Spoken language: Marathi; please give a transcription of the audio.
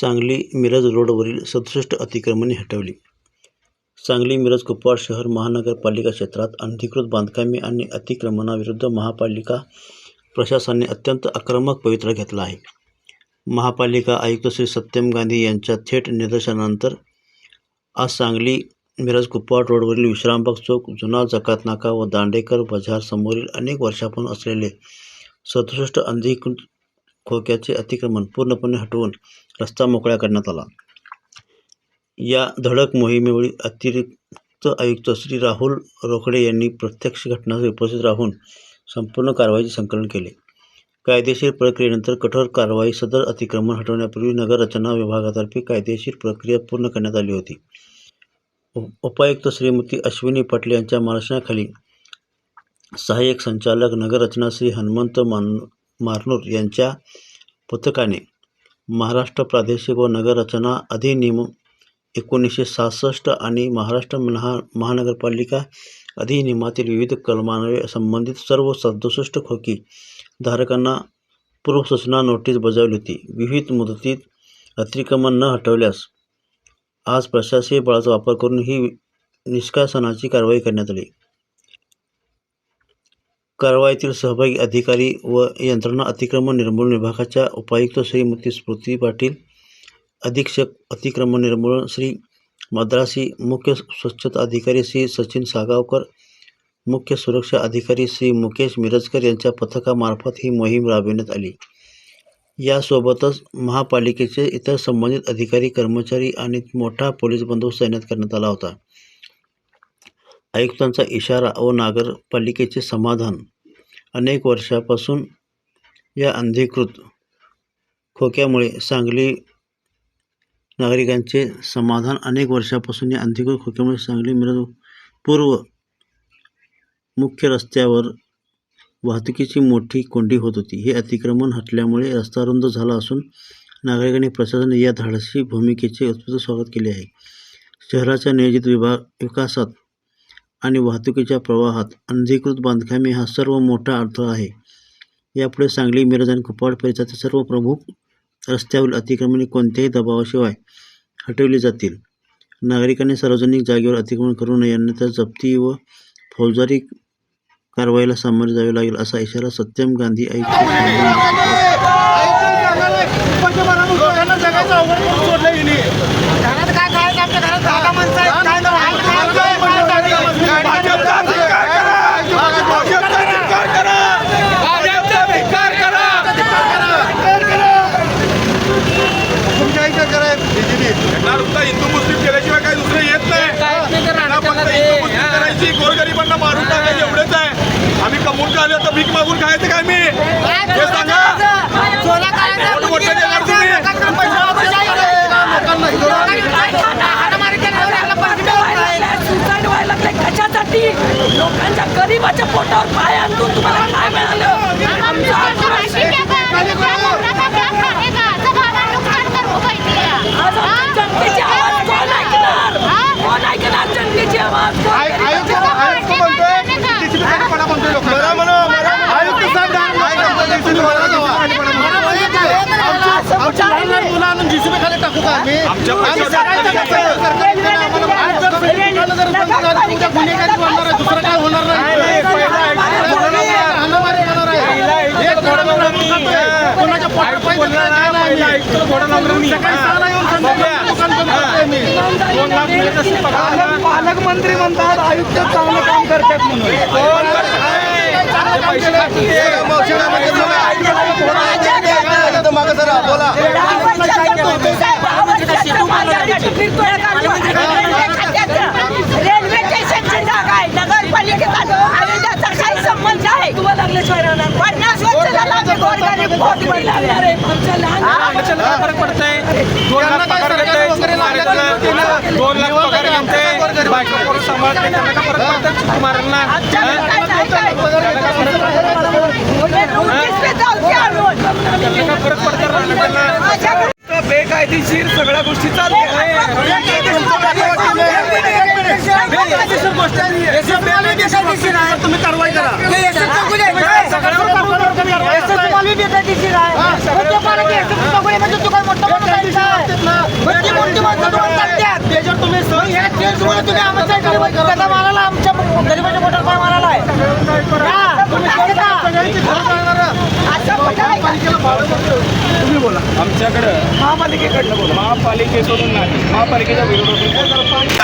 सांगली मिरज रोडवरील 67 अतिक्रमणे हटवली. सांगली मिरज कुपवाड शहर महानगरपालिका क्षेत्रात अनधिकृत बांधकामे आणि अतिक्रमणाविरुद्ध महापालिका प्रशासनाने अत्यंत आक्रमक पवित्रा घेतला आहे. महापालिका आयुक्त श्री सत्यम गांधी यांच्या थेट निर्देशनानंतर आज सांगली मिरज कुपवाड रोडवरील विश्रामबाग चौक, जुना जकात नाका व दांडेकर बाजार समोरील अनेक वर्षांपासून असलेले 67 अनधिकृत खोक्याचे अतिक्रमण पूर्णपणे हटवून रस्ता मोकळा करण्यात आला. या धडक मोहिमेवेळी अतिरिक्त आयुक्त श्री राहुल रोकडे यांनी प्रत्यक्ष घटनास्थळी उपस्थित राहून संपूर्ण कारवाईचे संकलन केले. कायदेशीर प्रक्रियेनंतर कठोर कारवाई. सदर अतिक्रमण हटवण्यापूर्वी नगररचना विभागातर्फे कायदेशीर प्रक्रिया पूर्ण करण्यात आली होती. उपायुक्त श्रीमती अश्विनी पाटील यांच्या मार्गदर्शनाखाली सहाय्यक संचालक नगररचना श्री हनुमंत मारनूर यांच्या पथकाने महाराष्ट्र प्रादेशिक व नगररचना अधिनियम 1966 आणि महाराष्ट्र महानगरपालिका अधिनियमातील विविध कलमांन्वये संबंधित सर्व 67 खोकी धारकांना पूर्वसूचना नोटीस बजावली होती. विविध मुदतीत अतिक्रमण न हटवल्यास आज प्रशासकीय बळाचा वापर करून ही निष्कासनाची कारवाई करण्यात आली. कारवाईतील सहभागी अधिकारी व यंत्रणा अतिक्रमण निर्मूलन विभागाच्या उपायुक्त श्रीमती स्मृती पाटील, अधीक्षक अतिक्रमण निर्मूलन श्री मद्रासी, मुख्य स्वच्छता अधिकारी श्री सचिन सागावकर, मुख्य सुरक्षा अधिकारी श्री मुकेश मिरजकर यांच्या पथकामार्फत ही मोहीम राबविण्यात आली. यासोबतच महापालिकेचे इतर संबंधित अधिकारी, कर्मचारी आणि मोठा पोलीस बंदोबस्त तैनात करण्यात आला होता. आयुक्तांचा इशारा व नगरपालिकेचे समाधान. अनेक वर्षापासून या अनधिकृत खोक्यामुळे सांगली नागरिकांचे समाधान. अनेक वर्षापासून या अनधिकृत खोक्यामुळे सांगली मिरज पूर्व मुख्य रस्त्यावर वाहतुकीची मोठी कोंडी होत होती. हे अतिक्रमण हटल्यामुळे रस्ता रुंद झाला असून नागरिकांनी प्रशासनाने या धाडसी भूमिकेचे उत्स्फूर्त स्वागत केले आहे. शहराच्या नियोजित विकासात आणि वाहतुकीच्या प्रवाहात अनधिकृत बांधकामे हा सर्व मोठा अडथळा आहे. यापुढे सांगली मिरज आणि कुपवाड परिसरातील सर्व प्रमुख रस्त्यावरील अतिक्रमणे कोणत्याही दबावाशिवाय हटवली जातील. नागरिकांनी सार्वजनिक जागेवर अतिक्रमण करू नये, अन्यथा जप्ती व फौजदारी कारवाईला सामोरे जावे लागेल, असा इशारा सत्यम गांधी आयुक्त हिंदू मुस्लिम केल्याशिवाय काही दुसरं येत नाही. फक्त हिंदू मुस्लिम करायची, गोरगरिबांना मारून टाकायचं एवढंच आहे. आम्ही कमवून का आलो तर भीक मागून खायचं काय? मी हे सांगा. कशासाठी? लोकांच्या गरीबाच्या पोटावर पाय आणून तुम्हाला काय मिळालं? जनतेची आवाज कोण ऐकणार? कोण ऐकणार जनतेची आवाज? दुसरं काय होणार नाही. पालकमंत्री म्हणतात आयुक्त चांगलं काम करतात म्हणून. रेल्वे स्टेशनची जागा आहे, नगरपालिकेचा आयुक्ताचा काही संबंध आहे? तुम्हाला लागल्याशिवाय राहणार 50 वर्ष झालं आम्ही गोरगरीब पोट भरणार आहे. आमच्या लहान फरक पडतंय. 2 लाख पगार घेते, 2 लाख पगार घेते, बायका पोरं सांभाळते, त्यांना का फरक पडतं? कुमारांना फरक पडतं. बेकायदेशीर सगळ्या गोष्टी चालल्या. तुम्ही कारवाई करा. बेकायदेशीर आहे. तुम्ही आमच्या गरीबाच्या मारायला आमच्या गरीबाच्या मोठ्या पाय मारायला आहे तुम्ही बोला आमच्याकडं महापालिकेकडनं बोला महापालिकेकडून नाही महापालिकेच्या विरोधातून